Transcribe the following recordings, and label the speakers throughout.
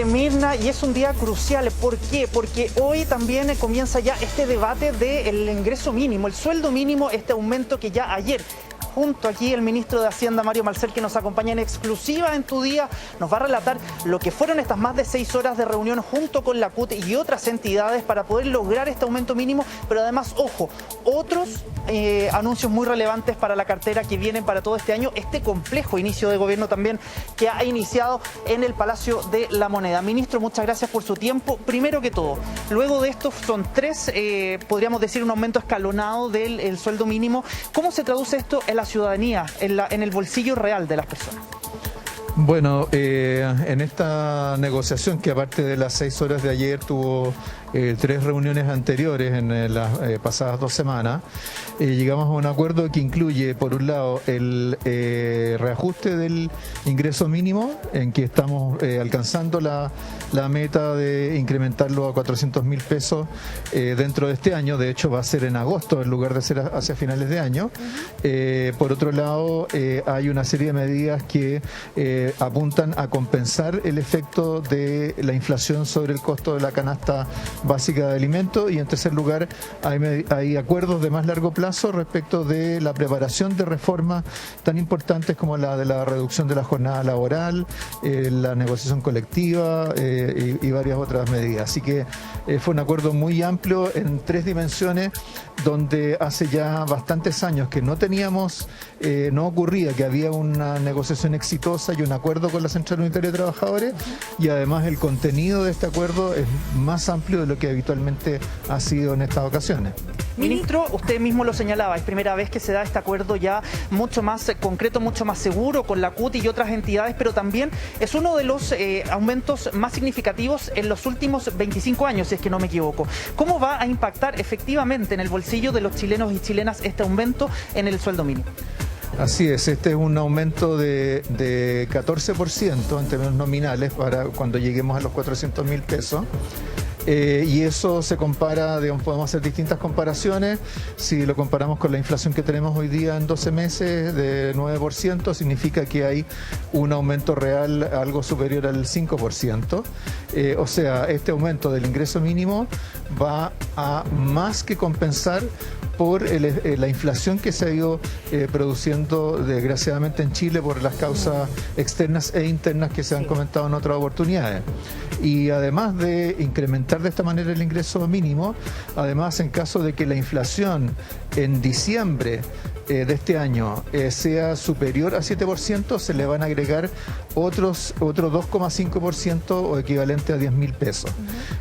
Speaker 1: Mirna, y es un día crucial. ¿Por qué? Porque hoy también comienza ya este debate del ingreso mínimo, el sueldo mínimo, este aumento que ya ayer, junto aquí el ministro de Hacienda, Mario Marcel, que nos acompaña en exclusiva en Tu Día, nos va a relatar lo que fueron estas más de 6 horas de reunión junto con la CUT y otras entidades para poder lograr este aumento mínimo, pero además, ojo, otros anuncios muy relevantes para la cartera que vienen para todo este año, este complejo inicio de gobierno también que ha iniciado en el Palacio de la Moneda. Ministro, muchas gracias por su tiempo. Primero que todo, luego de esto son 3, podríamos decir, un aumento escalonado del sueldo mínimo. ¿Cómo se traduce esto en la ciudadanía, en el bolsillo real de las personas?
Speaker 2: Bueno, en esta negociación, que aparte de las 6 horas de ayer tuvo 3 reuniones anteriores en las pasadas 2 semanas, llegamos a un acuerdo que incluye, por un lado, el reajuste del ingreso mínimo, en que estamos alcanzando la meta de incrementarlo a 400.000 pesos dentro de este año. De hecho, va a ser en agosto en lugar de ser hacia finales de año. Por otro lado, hay una serie de medidas que apuntan a compensar el efecto de la inflación sobre el costo de la canasta básica de alimentos, y en tercer lugar hay acuerdos de más largo plazo respecto de la preparación de reformas tan importantes como la de la reducción de la jornada laboral, la negociación colectiva y varias otras medidas. Así que fue un acuerdo muy amplio en 3 dimensiones, donde hace ya bastantes años que no teníamos, no ocurría que había una negociación exitosa y un acuerdo con la Central Unitaria de Trabajadores, y además el contenido de este acuerdo es más amplio de lo que habitualmente ha sido en estas ocasiones.
Speaker 1: Ministro, usted mismo lo señalaba, es primera vez que se da este acuerdo ya mucho más concreto, mucho más seguro con la CUT y otras entidades, pero también es uno de los aumentos más significativos en los últimos 25 años, si es que no me equivoco. ¿Cómo va a impactar efectivamente en el bolsillo de los chilenos y chilenas este aumento en el sueldo mínimo?
Speaker 2: Así es, este es un aumento de 14% en términos nominales para cuando lleguemos a los 400.000 pesos. Y eso se compara, digamos, podemos hacer distintas comparaciones. Si lo comparamos con la inflación que tenemos hoy día en 12 meses de 9%, significa que hay un aumento real algo superior al 5%. O sea, este aumento del ingreso mínimo va a más que compensar por la inflación que se ha ido produciendo desgraciadamente en Chile por las causas externas e internas que se han comentado en otras oportunidades. Y además de incrementar de esta manera el ingreso mínimo, además, en caso de que la inflación en diciembre de este año sea superior a 7%, se le van a agregar otro 2,5% o equivalente a 10.000 pesos.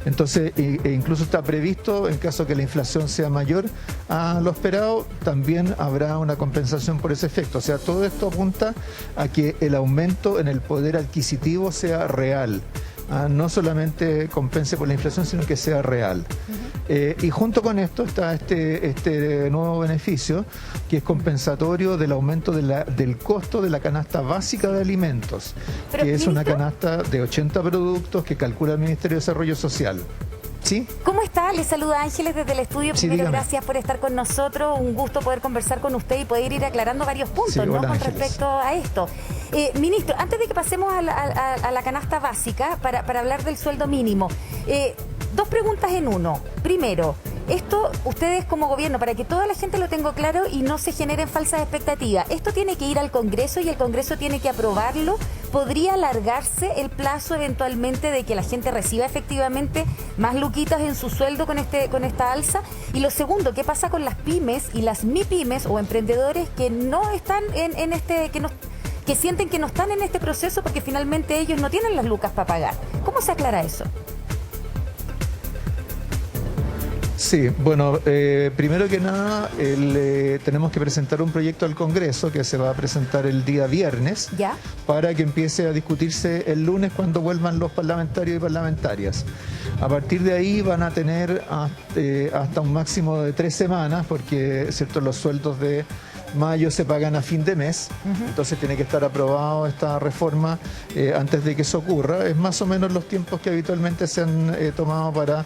Speaker 2: Entonces, incluso está previsto, en caso que la inflación sea mayor a lo esperado, también habrá una compensación por ese efecto. O sea, todo esto apunta a que el aumento en el poder adquisitivo sea real. No solamente compense por la inflación, sino que sea real. Y junto con esto está este nuevo beneficio, que es compensatorio del aumento del costo de la canasta básica de alimentos, que es una canasta de 80 productos que calcula el Ministerio de Desarrollo Social. ¿Sí?
Speaker 3: ¿Cómo está? Le saluda Ángeles desde el estudio.
Speaker 2: Sí,
Speaker 3: Primero,
Speaker 2: dígame.
Speaker 3: Gracias por estar con nosotros. Un gusto poder conversar con usted y poder ir aclarando varios puntos,
Speaker 2: Sí,
Speaker 3: ¿no?
Speaker 2: hola,
Speaker 3: Con
Speaker 2: Ángeles.
Speaker 3: respecto a esto. Ministro, antes de que pasemos a la canasta básica, para hablar del sueldo mínimo, 2 preguntas en uno. Primero, esto, ustedes como gobierno, para que toda la gente lo tenga claro y no se generen falsas expectativas, esto tiene que ir al Congreso y el Congreso tiene que aprobarlo. ¿Podría alargarse el plazo eventualmente de que la gente reciba efectivamente más luquitas en su sueldo con esta alza? Y lo segundo, ¿qué pasa con las pymes y las MIPYMES o emprendedores que no están que sienten que no están en este proceso porque finalmente ellos no tienen las lucas para pagar? ¿Cómo se aclara eso?
Speaker 2: Sí, bueno, primero que nada, tenemos que presentar un proyecto al Congreso que se va a presentar el día viernes,
Speaker 3: ¿Ya?
Speaker 2: para que empiece a discutirse el lunes cuando vuelvan los parlamentarios y parlamentarias. A partir de ahí van a tener hasta un máximo de 3 semanas, porque ¿cierto? Los sueldos de mayo se pagan a fin de mes, entonces tiene que estar aprobado esta reforma antes de que eso ocurra. Es más o menos los tiempos que habitualmente se han tomado para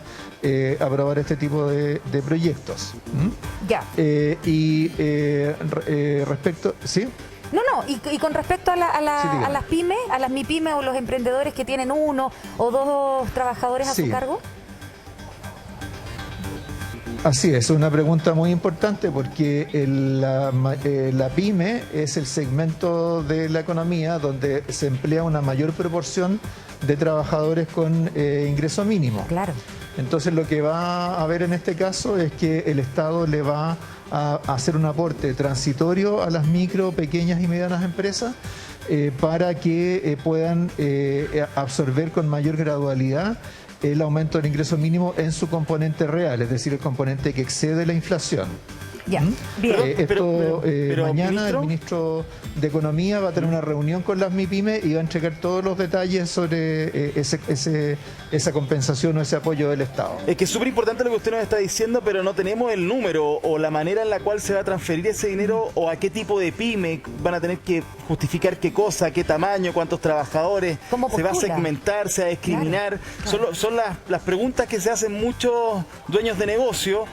Speaker 2: aprobar este tipo de proyectos.
Speaker 3: Ya.
Speaker 2: Respecto... ¿Sí?
Speaker 3: No, y con respecto a,
Speaker 2: dígame.
Speaker 3: a las pymes, a las MIPYME o los emprendedores que tienen 1 o 2 trabajadores a su cargo.
Speaker 2: Así es una pregunta muy importante porque la pyme es el segmento de la economía donde se emplea una mayor proporción de trabajadores con ingreso mínimo.
Speaker 3: Claro.
Speaker 2: Entonces lo que va a haber en este caso es que el Estado le va a hacer un aporte transitorio a las micro, pequeñas y medianas empresas para que puedan absorber con mayor gradualidad el aumento del ingreso mínimo en su componente real, es decir, el componente que excede la inflación.
Speaker 3: Ya, bien.
Speaker 2: Mañana
Speaker 4: ¿ministro?
Speaker 2: el ministro de Economía va a tener una reunión con las MIPYME y va a entregar todos los detalles sobre esa compensación o ese apoyo del Estado.
Speaker 4: Es que es súper importante lo que usted nos está diciendo, pero no tenemos el número o la manera en la cual se va a transferir ese dinero o a qué tipo de pyme van a tener que justificar qué cosa, qué tamaño, cuántos trabajadores,
Speaker 3: ¿Cómo
Speaker 4: se va a
Speaker 3: postula?
Speaker 4: segmentar, se va a discriminar.
Speaker 3: Claro.
Speaker 4: Son las preguntas que se hacen muchos dueños de negocio,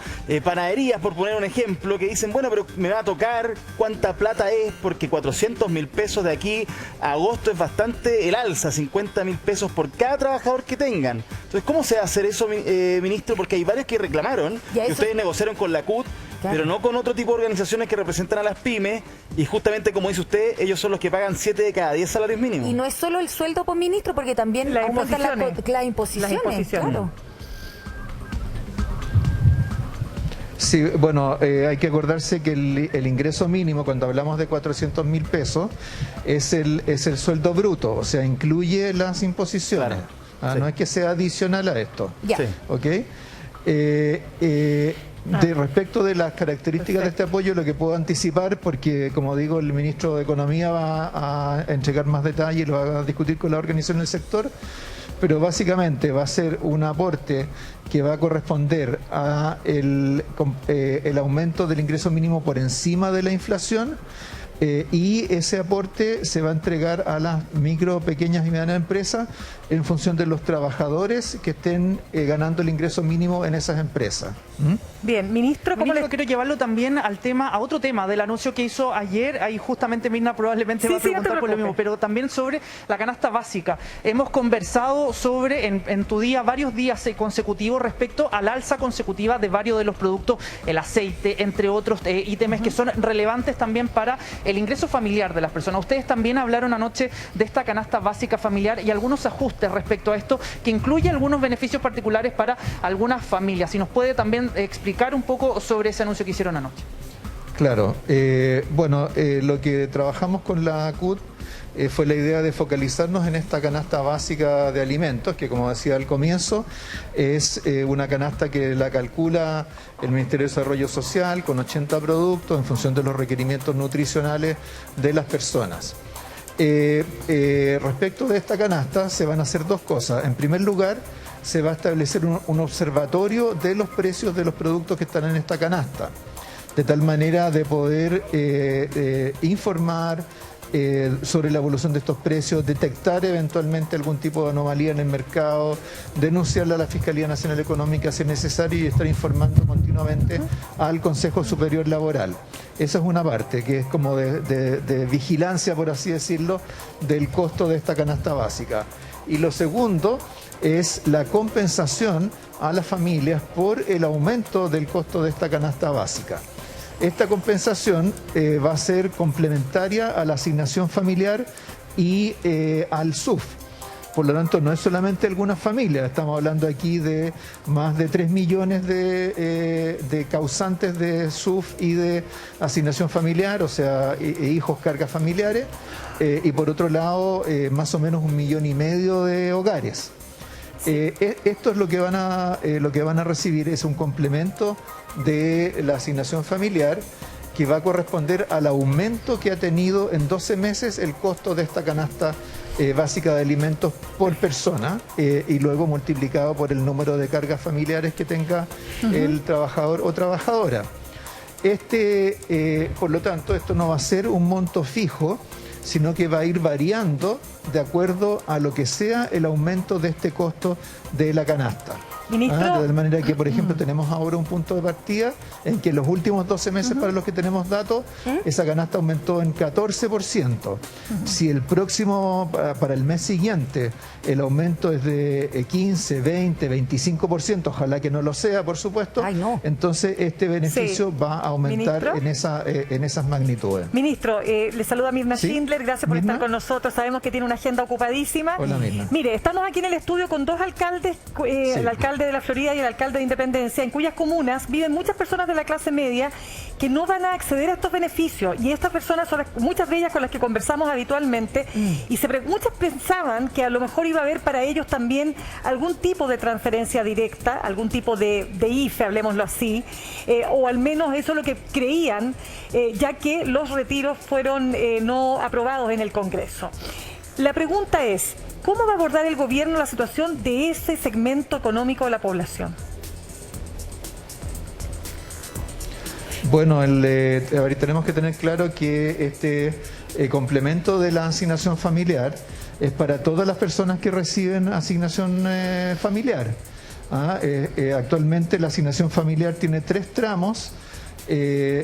Speaker 4: panaderías por poner un ejemplo, que dicen, bueno, pero me va a tocar cuánta plata es, porque 400.000 pesos de aquí a agosto es bastante el alza, 50.000 pesos por cada trabajador que tengan. Entonces, ¿cómo se va a hacer eso, ministro? Porque hay varios que reclamaron, que ustedes negociaron con la CUT, claro, pero no con otro tipo de organizaciones que representan a las pymes, y justamente, como dice usted, ellos son los que pagan 7 de cada 10 salarios mínimos.
Speaker 3: Y no es solo el sueldo por ministro, porque también aumentan las imposiciones. Claro.
Speaker 2: Sí, bueno, hay que acordarse que el ingreso mínimo, cuando hablamos de 400.000 pesos, es el sueldo bruto, o sea, incluye las imposiciones. Claro. No es que sea adicional a esto.
Speaker 3: Ya.
Speaker 4: Sí.
Speaker 2: ¿Ok? Respecto de las características de este apoyo, lo que puedo anticipar, porque como digo, el ministro de Economía va a entregar más detalles y lo va a discutir con la organización del sector, pero básicamente va a ser un aporte que va a corresponder a el aumento del ingreso mínimo por encima de la inflación, y ese aporte se va a entregar a las micro, pequeñas y medianas empresas en función de los trabajadores que estén ganando el ingreso mínimo en esas empresas.
Speaker 1: Bien, ministro, quiero llevarlo también a otro tema del anuncio que hizo ayer. Ahí justamente Mirna probablemente va a preguntar por lo mismo, pero también sobre la canasta básica. Hemos conversado sobre, en tu día, varios días consecutivos respecto al alza consecutiva de varios de los productos, el aceite, entre otros ítems que son relevantes también para el ingreso familiar de las personas. Ustedes también hablaron anoche de esta canasta básica familiar y algunos ajustes respecto a esto, que incluye algunos beneficios particulares para algunas familias. Si nos puede también explicar un poco sobre ese anuncio que hicieron anoche.
Speaker 2: Claro, lo que trabajamos con la CUT fue la idea de focalizarnos en esta canasta básica de alimentos, que como decía al comienzo, es una canasta que la calcula el Ministerio de Desarrollo Social con 80 productos en función de los requerimientos nutricionales de las personas. Respecto de esta canasta se van a hacer dos cosas. En primer lugar, se va a establecer un observatorio de los precios de los productos que están en esta canasta, de tal manera de poder informar sobre la evolución de estos precios, detectar eventualmente algún tipo de anomalía en el mercado, denunciarla a la Fiscalía Nacional Económica si es necesario y estar informando continuamente al Consejo Superior Laboral. Esa es una parte que es como de vigilancia, por así decirlo, del costo de esta canasta básica. Y lo segundo es la compensación a las familias por el aumento del costo de esta canasta básica. Esta compensación va a ser complementaria a la asignación familiar y al SUF. Por lo tanto, no es solamente algunas familias, estamos hablando aquí de más de 3 millones de causantes de SUF y de asignación familiar, o sea, hijos, cargas familiares, y por otro lado, más o menos 1,5 millones de hogares. Esto es lo que van a recibir, es un complemento de la asignación familiar que va a corresponder al aumento que ha tenido en 12 meses el costo de esta canasta básica de alimentos por persona, y luego multiplicado por el número de cargas familiares que tenga el trabajador o trabajadora. Por lo tanto, esto no va a ser un monto fijo, sino que va a ir variando de acuerdo a lo que sea el aumento de este costo de la canasta.
Speaker 3: Ministro.
Speaker 2: De tal manera que, por ejemplo, tenemos ahora un punto de partida en que en los últimos 12 meses, para los que tenemos datos, esa canasta aumentó en 14%. Si el próximo, para el mes siguiente, el aumento es de 15, 20, 25%, ojalá que no lo sea, por supuesto,
Speaker 3: Ay, no.
Speaker 2: entonces este beneficio va a aumentar en esas magnitudes.
Speaker 5: Ministro, le saluda Mirna
Speaker 2: Sí.
Speaker 5: Schindler, gracias por
Speaker 2: Mirna.
Speaker 5: estar con nosotros. Sabemos que tiene una agenda ocupadísima.
Speaker 2: Hola, Mirna.
Speaker 5: Mire, estamos aquí en el estudio con dos alcaldes, el alcalde de la Florida y el alcalde de Independencia, en cuyas comunas viven muchas personas de la clase media que no van a acceder a estos beneficios. Y estas personas son muchas de ellas con las que conversamos habitualmente. Y muchas pensaban que a lo mejor iba a haber para ellos también algún tipo de transferencia directa, algún tipo de IFE, hablemoslo así, o al menos eso es lo que creían, ya que los retiros fueron no aprobados en el Congreso. La pregunta es, ¿cómo va a abordar el gobierno la situación de ese segmento económico de la población?
Speaker 2: Bueno, tenemos que tener claro que este complemento de la asignación familiar es para todas las personas que reciben asignación familiar. Actualmente la asignación familiar tiene 3 tramos,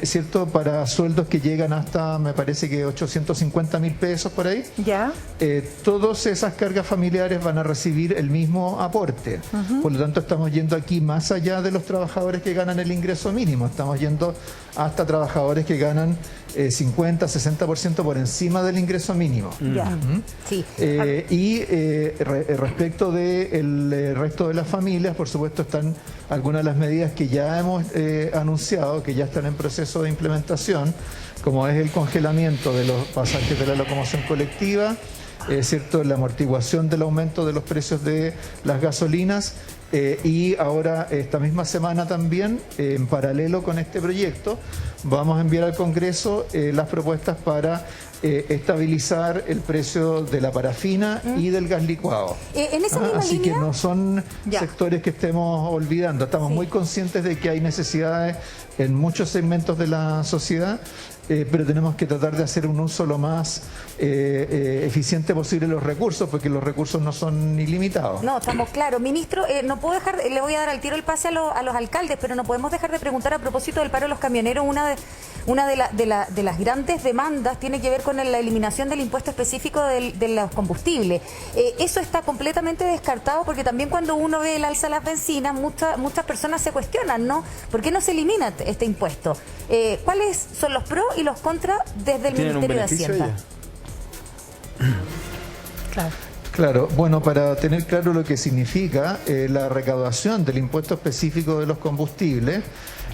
Speaker 2: ¿cierto? Para sueldos que llegan hasta, me parece que 850.000 pesos por ahí.
Speaker 5: ¿Ya?
Speaker 2: Todas esas cargas familiares van a recibir el mismo aporte. Por lo tanto, estamos yendo aquí más allá de los trabajadores que ganan el ingreso mínimo. Estamos yendo hasta trabajadores que ganan 50, 60% por encima del ingreso mínimo.
Speaker 5: Ya.
Speaker 3: Sí.
Speaker 2: Respecto del resto de las familias, por supuesto, están algunas de las medidas que ya hemos anunciado, que ya están en proceso de implementación, como es el congelamiento de los pasajes de la locomoción colectiva, ¿cierto? La amortiguación del aumento de los precios de las gasolinas, y ahora esta misma semana también, en paralelo con este proyecto, vamos a enviar al Congreso las propuestas para estabilizar el precio de la parafina y del gas licuado.
Speaker 3: En esa misma
Speaker 2: Así
Speaker 3: línea,
Speaker 2: que no son
Speaker 3: Ya.
Speaker 2: sectores que estemos olvidando. Estamos muy conscientes de que hay necesidades en muchos segmentos de la sociedad, pero tenemos que tratar de hacer un uso lo más eficiente posible de los recursos, porque los recursos no son ilimitados.
Speaker 3: no, estamos claros. Ministro, no puedo dejar, le voy a dar al tiro el pase a los alcaldes, pero no podemos dejar de preguntar a propósito del paro de los camioneros. Una de las grandes demandas tiene que ver con la eliminación del impuesto específico de los combustibles. Eso está completamente descartado, porque también cuando uno ve el alza de las bencinas, muchas personas se cuestionan, ¿no? ¿Por qué no se elimina este impuesto? ¿Cuáles son los pros y los contras desde el
Speaker 4: ¿Tienen un
Speaker 3: Ministerio de
Speaker 4: beneficio
Speaker 3: Hacienda?
Speaker 4: ellas?
Speaker 5: Claro.
Speaker 2: Claro, bueno, para tener claro lo que significa la recaudación del impuesto específico de los combustibles,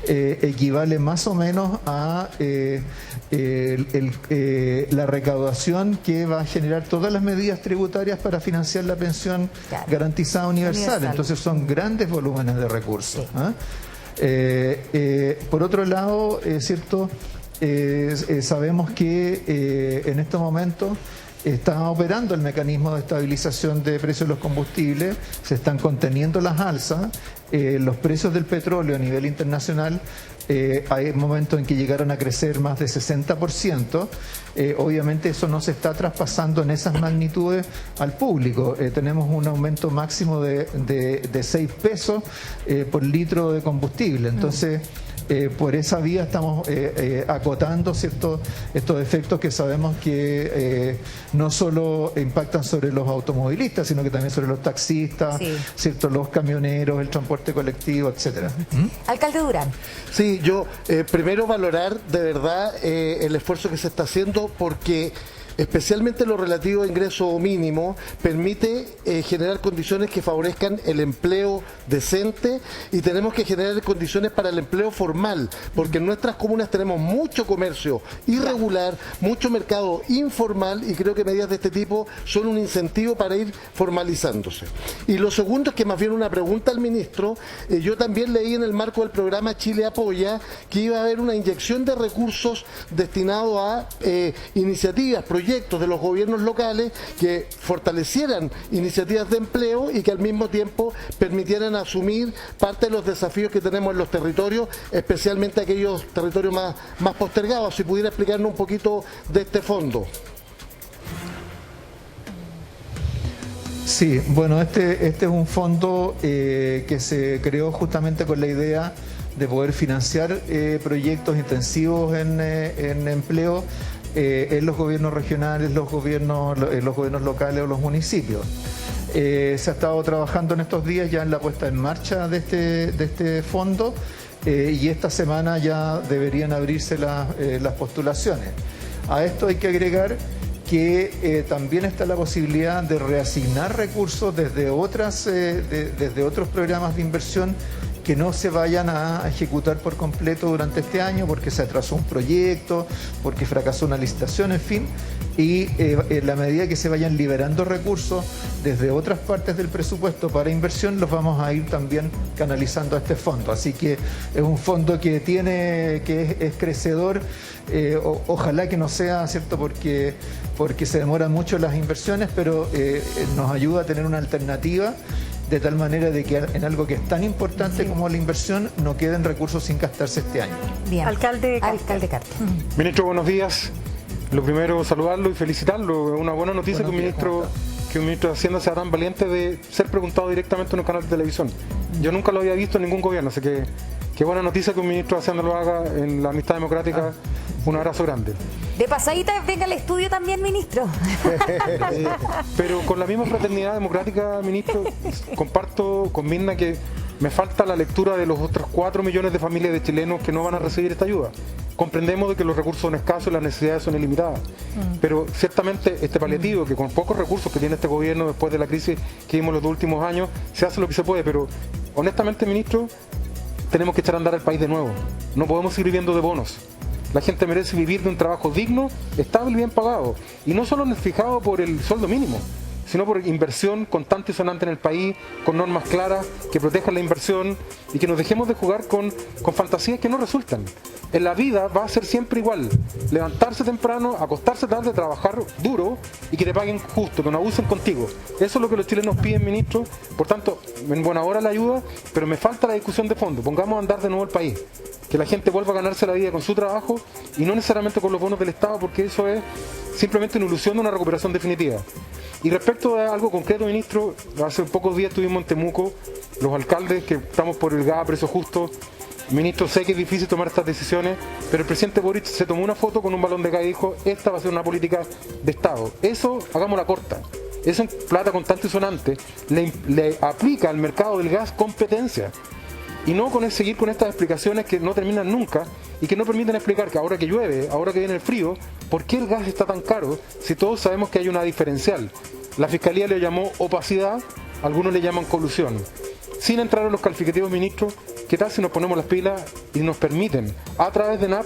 Speaker 2: equivale más o menos a la recaudación que va a generar todas las medidas tributarias para financiar la pensión garantizada universal. Entonces son grandes volúmenes de recursos. Por otro lado, ¿cierto? Sabemos que en estos momentos está operando el mecanismo de estabilización de precios de los combustibles, se están conteniendo las alzas, los precios del petróleo a nivel internacional, hay momentos en que llegaron a crecer más de 60%, obviamente eso no se está traspasando en esas magnitudes al público. Tenemos un aumento máximo de 6 pesos por litro de combustible, entonces por esa vía estamos acotando estos efectos que sabemos que no solo impactan sobre los automovilistas, sino que también sobre los taxistas, ¿cierto? Los camioneros, el transporte colectivo, etcétera.
Speaker 3: Alcalde Durán.
Speaker 6: Sí, yo primero valorar de verdad el esfuerzo que se está haciendo, porque especialmente lo relativo a ingreso mínimo permite generar condiciones que favorezcan el empleo decente, y tenemos que generar condiciones para el empleo formal, porque en nuestras comunas tenemos mucho comercio irregular, mucho mercado informal, y creo que medidas de este tipo son un incentivo para ir formalizándose. Y lo segundo es que, más bien una pregunta al ministro, yo también leí en el marco del programa Chile Apoya que iba a haber una inyección de recursos destinado a iniciativas, proyectos de los gobiernos locales que fortalecieran iniciativas de empleo y que al mismo tiempo permitieran asumir parte de los desafíos que tenemos en los territorios, especialmente aquellos territorios más postergados. Si pudiera explicarnos un poquito de este fondo.
Speaker 2: Sí, bueno, este es un fondo que se creó justamente con la idea de poder financiar proyectos intensivos en empleo en los gobiernos regionales, los gobiernos locales o los municipios. Se ha estado trabajando en estos días ya en la puesta en marcha de este fondo y esta semana ya deberían abrirse las postulaciones. A esto hay que agregar que también está la posibilidad de reasignar recursos desde otros programas de inversión que no se vayan a ejecutar por completo durante este año porque se atrasó un proyecto, porque fracasó una licitación, en fin, y en la medida que se vayan liberando recursos desde otras partes del presupuesto para inversión, los vamos a ir también canalizando a este fondo. Así que es un fondo que es crecedor, ojalá que no sea, ¿cierto?, porque se demoran mucho las inversiones, pero nos ayuda a tener una alternativa de tal manera de que en algo que es tan importante como la inversión no queden recursos sin gastarse este año.
Speaker 3: Bien.
Speaker 5: Alcalde
Speaker 3: Carter.
Speaker 7: Ministro, buenos días. Lo primero, saludarlo y felicitarlo. Es una buena noticia que un ministro de Hacienda sea tan valiente de ser preguntado directamente en un canal de televisión. Yo nunca lo había visto en ningún gobierno, así que qué buena noticia que un ministro de Hacienda lo haga en la amistad democrática. Un abrazo grande.
Speaker 3: De pasadita venga al estudio también, ministro.
Speaker 7: Pero con la misma fraternidad democrática, ministro, comparto con Mirna que me falta la lectura de los otros 4 millones de familias de chilenos que no van a recibir esta ayuda. Comprendemos de que los recursos son escasos y las necesidades son ilimitadas, pero ciertamente este paliativo, que con pocos recursos que tiene este gobierno después de la crisis que vimos los últimos años, se hace lo que se puede, pero honestamente, ministro, tenemos que echar a andar el país de nuevo. No podemos seguir viviendo de bonos. La gente merece vivir de un trabajo digno, estable y bien pagado. Y no solo fijado por el sueldo mínimo, sino por inversión constante y sonante en el país, con normas claras que protejan la inversión y que nos dejemos de jugar con fantasías que no resultan. En la vida va a ser siempre igual. Levantarse temprano, acostarse tarde, trabajar duro y que te paguen justo, que no abusen contigo. Eso es lo que los chilenos piden, ministro. Por tanto, en buena hora la ayuda, pero me falta la discusión de fondo. Pongamos a andar de nuevo el país. Que la gente vuelva a ganarse la vida con su trabajo y no necesariamente con los bonos del Estado, porque eso es simplemente una ilusión de una recuperación definitiva. Y respecto a algo concreto, ministro, hace pocos días estuvimos en Temuco, los alcaldes que estamos por el gas a precio justo. Ministro, sé que es difícil tomar estas decisiones, pero el presidente Boric se tomó una foto con un balón de gas y dijo, esta va a ser una política de Estado. Eso, hagámosla corta. Eso en plata constante y sonante le aplica al mercado del gas competencia. Y no seguir con estas explicaciones que no terminan nunca y que no permiten explicar que ahora que llueve, ahora que viene el frío, ¿por qué el gas está tan caro si todos sabemos que hay una diferencial? La Fiscalía le llamó opacidad, algunos le llaman colusión. Sin entrar en los calificativos, ministro, ¿qué tal si nos ponemos las pilas y nos permiten, a través de NAP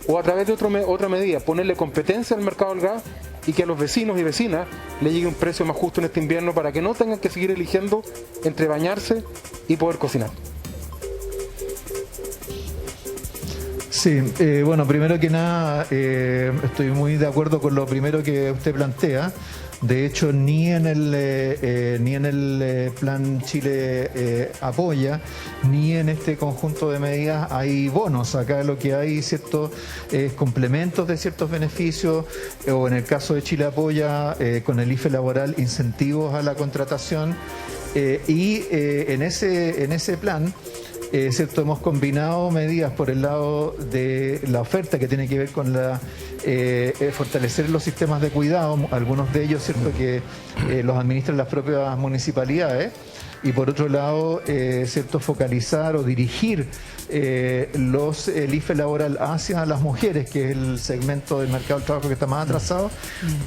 Speaker 7: o a través de otra medida, ponerle competencia al mercado del gas y que a los vecinos y vecinas le llegue un precio más justo en este invierno para que no tengan que seguir eligiendo entre bañarse y poder cocinar?
Speaker 2: Sí, bueno, primero que nada, estoy muy de acuerdo con lo primero que usted plantea. De hecho, ni en el Plan Chile Apoya, ni en este conjunto de medidas hay bonos. Acá lo que hay, ¿cierto?, es complementos de ciertos beneficios, o en el caso de Chile Apoya, con el IFE laboral, incentivos a la contratación. Y en ese plan, ¿cierto?, hemos combinado medidas por el lado de la oferta que tiene que ver con fortalecer los sistemas de cuidado, algunos de ellos, ¿cierto?, que los administran las propias municipalidades, y por otro lado, ¿cierto?, focalizar o dirigir el IFE laboral hacia las mujeres, que es el segmento del mercado del trabajo que está más atrasado,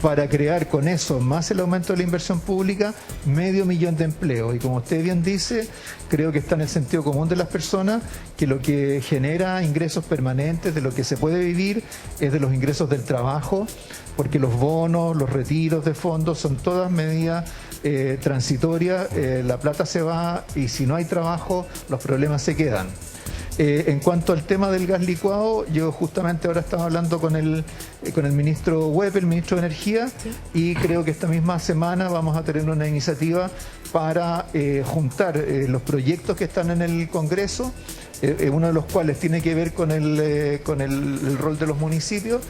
Speaker 2: para crear con eso, más el aumento de la inversión pública, 500.000 de empleos. Y como usted bien dice, creo que está en el sentido común de las personas que lo que genera ingresos permanentes, de lo que se puede vivir, es de los ingresos del trabajo, porque los bonos, los retiros de fondos son todas medidas transitorias. La plata se va y si no hay trabajo, los problemas se quedan. En cuanto al tema del gas licuado, yo justamente ahora estaba hablando con el ministro Webb, el ministro de Energía, ¿sí?, y creo que esta misma semana vamos a tener una iniciativa para juntar los proyectos que están en el Congreso, uno de los cuales tiene que ver con el rol de los municipios,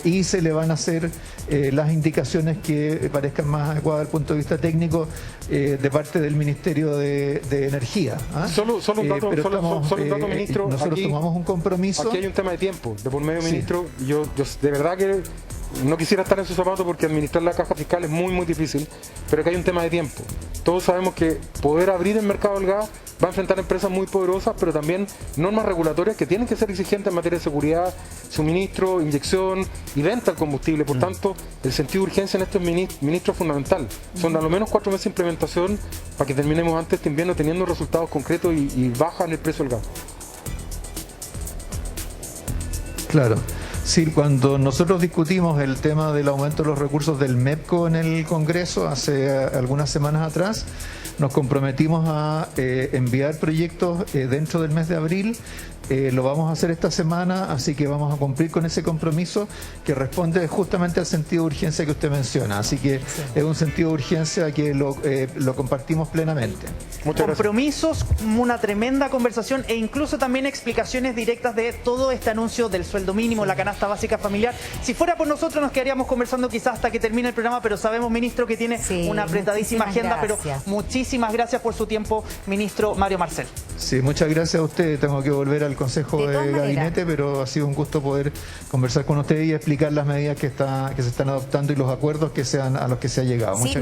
Speaker 2: y se le van a hacer las indicaciones que parezcan más adecuadas desde el punto de vista técnico de parte del Ministerio de Energía. ¿Ah?
Speaker 7: Solo un dato,
Speaker 2: pero
Speaker 7: solo un dato, ministro.
Speaker 2: Nosotros
Speaker 7: aquí,
Speaker 2: tomamos un compromiso.
Speaker 7: Aquí hay un tema de tiempo, de por medio,
Speaker 2: Sí.
Speaker 7: ministro. Yo de verdad que no quisiera estar en sus zapatos porque administrar la caja fiscal es muy difícil, pero aquí hay un tema de tiempo. Todos sabemos que poder abrir el mercado del gas va a enfrentar empresas muy poderosas, pero también normas regulatorias que tienen que ser exigentes en materia de seguridad, suministro, inyección y venta del combustible. Por tanto, el sentido de urgencia en estos ministros es fundamental. Son a lo menos 4 meses de implementación para que terminemos antes de este invierno teniendo resultados concretos y baja en el precio del gas.
Speaker 2: Claro. Sí, cuando nosotros discutimos el tema del aumento de los recursos del MEPCO en el Congreso hace algunas semanas atrás, nos comprometimos a enviar proyectos dentro del mes de abril. Lo vamos a hacer esta semana, así que vamos a cumplir con ese compromiso que responde justamente al sentido de urgencia que usted menciona. Así que es un sentido de urgencia que lo compartimos plenamente.
Speaker 7: Muchas gracias.
Speaker 1: Compromisos, una tremenda conversación e incluso también explicaciones directas de todo este anuncio del sueldo mínimo, la canasta básica familiar. Si fuera por nosotros nos quedaríamos conversando quizás hasta que termine el programa, pero sabemos, ministro, que tiene una apretadísima agenda, pero muchísimas gracias por su tiempo, ministro Mario Marcel.
Speaker 2: Sí, muchas gracias a usted. Tengo que volver al Consejo de Gabinete, pero ha sido un gusto poder conversar con usted y explicar las medidas que se están adoptando y los acuerdos a los que se ha llegado. Muchas